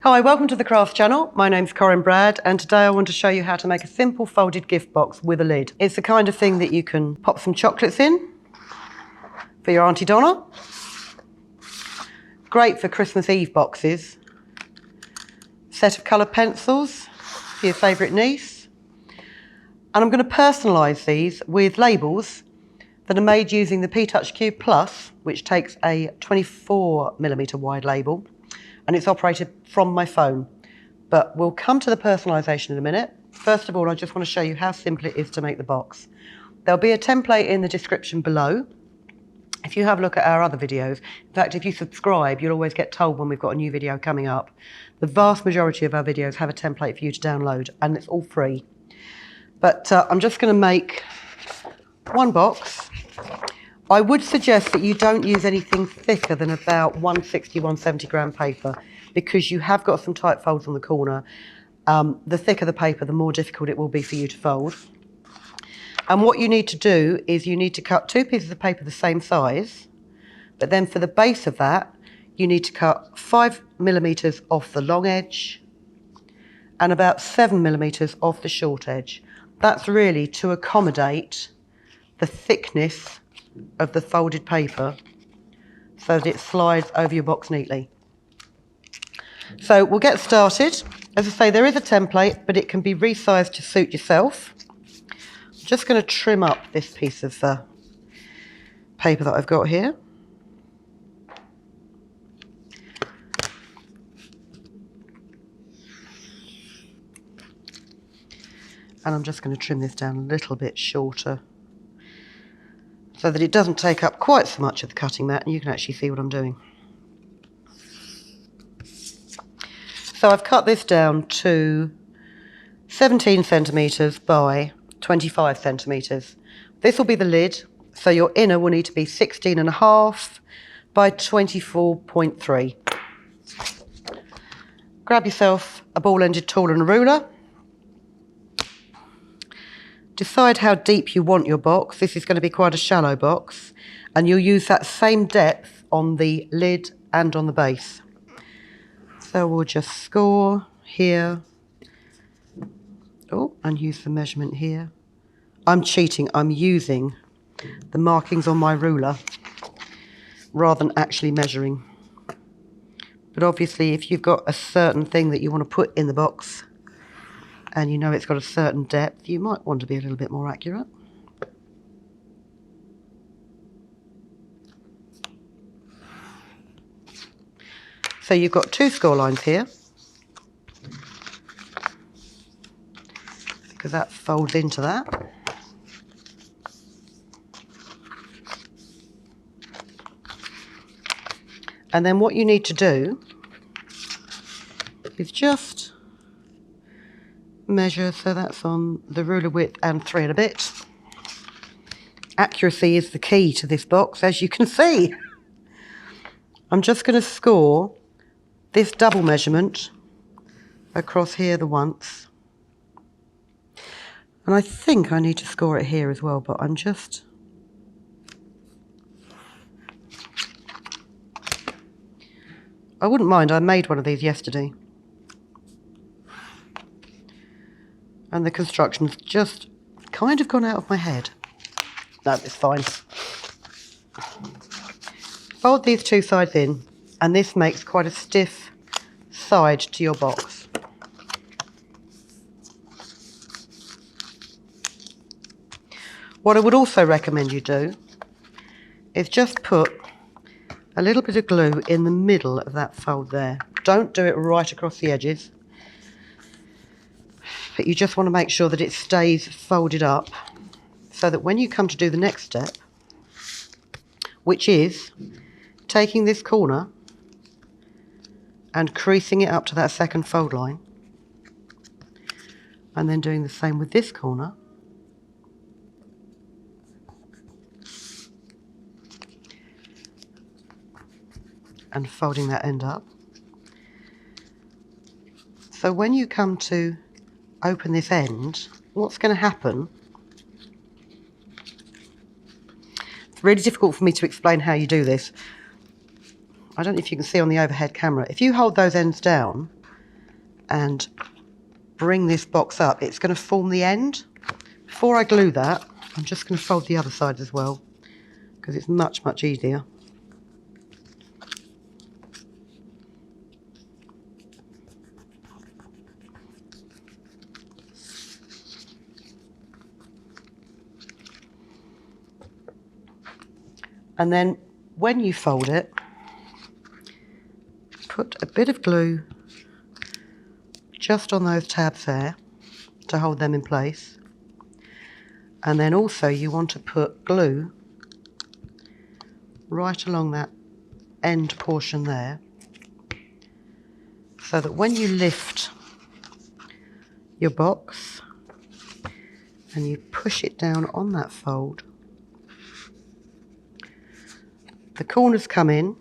Hi, welcome to the Crafts channel. My name's Corinne Brad and today I want to show you how to make a simple folded gift box with a lid. It's the kind of thing that you can pop some chocolates in for your Auntie Donna. Great for Christmas Eve boxes. Set of coloured pencils for your favourite niece. And I'm going to personalise these with labels that are made using the P-Touch Cube Plus, which takes a 24mm wide label. And it's operated from my phone. But we'll come to the personalisation in a minute. First of all, I just want to show you how simple it is to make the box. There'll be a template in the description below. If you have a look at our other videos, in fact, if you subscribe, you'll always get told when we've got a new video coming up. The vast majority of our videos have a template for you to download, and it's all free. But I'm just going to make one box. I would suggest that you don't use anything thicker than about 160, 170 gram paper because you have got some tight folds on the corner. The thicker the paper, the more difficult it will be for you to fold. And what you need to do is you need to cut 2 pieces of paper the same size, but then for the base of that, you need to cut 5mm off the long edge and about 7mm off the short edge. That's really to accommodate the thickness of the folded paper so that it slides over your box neatly. So we'll get started. As I say, there is a template, but it can be resized to suit yourself. I'm just going to trim up this piece of paper that I've got here. And I'm just going to trim this down a little bit shorter so that it doesn't take up quite so much of the cutting mat and you can actually see what I'm doing. So I've cut this down to 17 centimetres by 25 centimetres. This will be the lid, so your inner will need to be 16.5 by 24.3. Grab yourself a ball-ended tool and a ruler. Decide how deep you want your box. This is going to be quite a shallow box, and you'll use that same depth on the lid and on the base. So we'll just score here. Oh, and use the measurement here. I'm cheating. I'm using the markings on my ruler rather than actually measuring. But obviously, if you've got a certain thing that you want to put in the box, and you know it's got a certain depth, you might want to be a little bit more accurate. So you've got 2 score lines here, because that folds into that. And then what you need to do is just measure, so that's on the ruler width and 3 and a bit. Accuracy is the key to this box, as you can see. I'm just going to score this double measurement across here the once. And I think I need to score it here as well, but I'm just... I wouldn't mind, I made one of these yesterday. And the construction's just kind of gone out of my head. No, it's fine. Fold these 2 sides in, and this makes quite a stiff side to your box. What I would also recommend you do is just put a little bit of glue in the middle of that fold there. Don't do it right across the edges. But you just want to make sure that it stays folded up so that when you come to do the next step, which is taking this corner and creasing it up to that second fold line, and then doing the same with this corner, and folding that end up. So when you come to open this end, what's going to happen, it's really difficult for me to explain how you do this. I don't know if you can see on the overhead camera. If you hold those ends down, and bring this box up, it's going to form the end. Before I glue that, I'm just going to fold the other side as well, because it's much, much easier. And then when you fold it, put a bit of glue just on those tabs there to hold them in place. And then also you want to put glue right along that end portion there, so that when you lift your box and you push it down on that fold, the corners come in,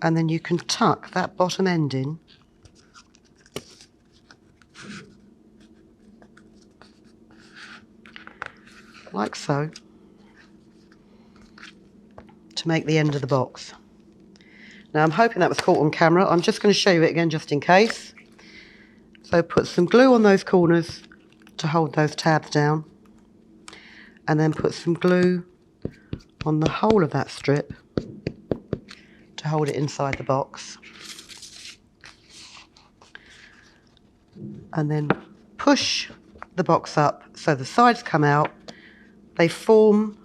and then you can tuck that bottom end in like so to make the end of the box. Now I'm hoping that was caught on camera. I'm just going to show you it again just in case. So put some glue on those corners to hold those tabs down, and then put some glue on the whole of that strip to hold it inside the box. And then push the box up so the sides come out. They form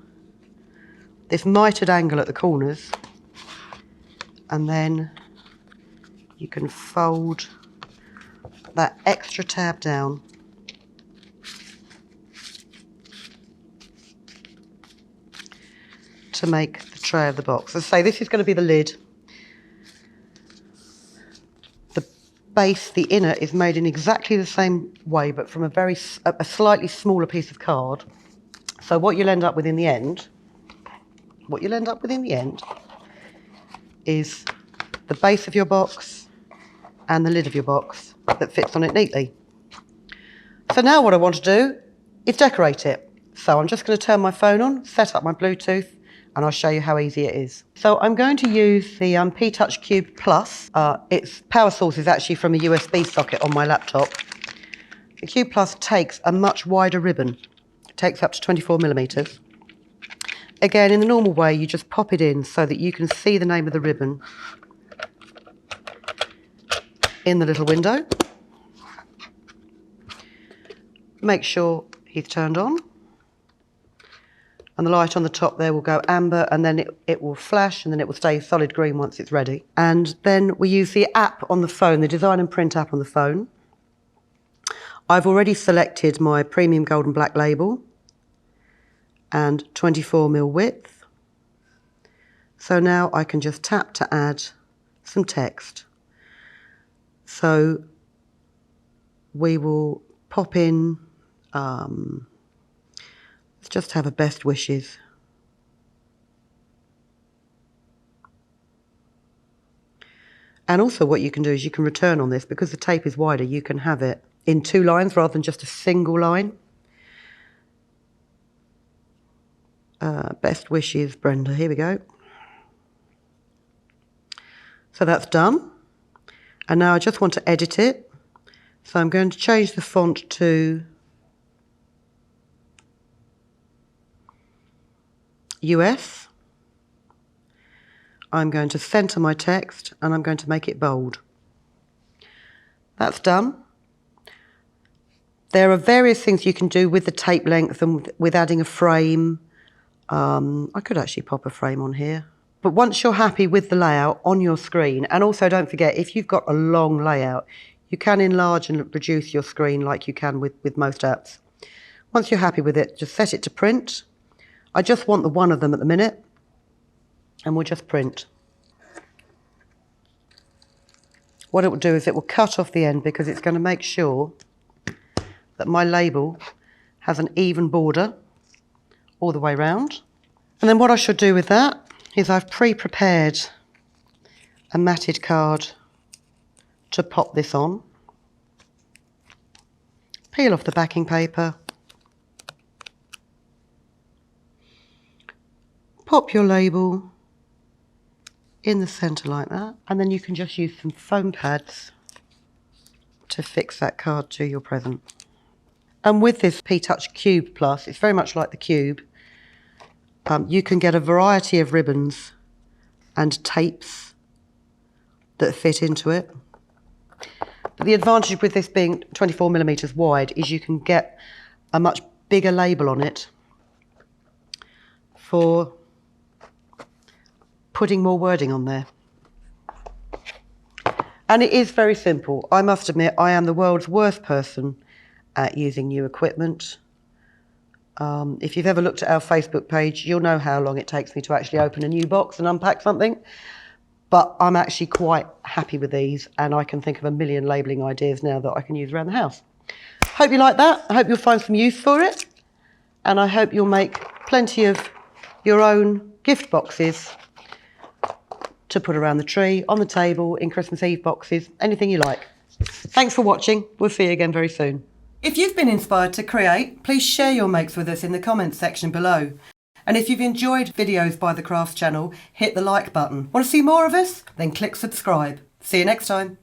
this mitered angle at the corners, and then you can fold that extra tab down to make the tray of the box. As I say, this is going to be the lid. The base, the inner, is made in exactly the same way, but from a slightly smaller piece of card. So what you'll end up with in the end, is the base of your box and the lid of your box that fits on it neatly. So now what I want to do is decorate it. So I'm just going to turn my phone on, set up my Bluetooth, and I'll show you how easy it is. So I'm going to use the P-Touch Cube Plus. Its power source is actually from a USB socket on my laptop. The Cube Plus takes a much wider ribbon. It takes up to 24mm. Again, in the normal way, you just pop it in so that you can see the name of the ribbon in the little window. Make sure he's turned on, and the light on the top there will go amber, and then it will flash, and then it will stay solid green once it's ready. And then we use the app on the phone, the Design and Print app on the phone. I've already selected my premium gold and black label and 24mm width. So now I can just tap to add some text. So we will pop in, let's just have a best wishes. And also what you can do is you can return on this, because the tape is wider, you can have it in 2 lines rather than just a single line. Best wishes, Brenda. Here we go. So that's done. And now I just want to edit it. So I'm going to change the font to US. I'm going to center my text, and I'm going to make it bold. That's done. There are various things you can do with the tape length and with adding a frame. I could actually pop a frame on here. But once you're happy with the layout on your screen, and also don't forget, if you've got a long layout, you can enlarge and reduce your screen like you can with most apps. Once you're happy with it, just set it to print. I just want the one of them at the minute, and we'll just print. What it will do is it will cut off the end, because it's going to make sure that my label has an even border all the way round. And then what I should do with that is I've pre-prepared a matted card to pop this on. Peel off the backing paper. Pop your label in the centre like that, and then you can just use some foam pads to fix that card to your present. And with this P-Touch Cube Plus, it's very much like the Cube. You can get a variety of ribbons and tapes that fit into it. But the advantage with this being 24mm wide is you can get a much bigger label on it for putting more wording on there. And it is very simple. I must admit, I am the world's worst person at using new equipment. If you've ever looked at our Facebook page, you'll know how long it takes me to actually open a new box and unpack something. But I'm actually quite happy with these, and I can think of a million labelling ideas now that I can use around the house. Hope you like that. I hope you'll find some use for it. And I hope you'll make plenty of your own gift boxes to put around the tree, on the table, in Christmas Eve boxes, anything you like. Thanks for watching. We'll see you again very soon. If you've been inspired to create, please share your makes with us in the comments section below. And if you've enjoyed videos by the Crafts channel, hit the like button. Want to see more of us? Then click subscribe. See you next time.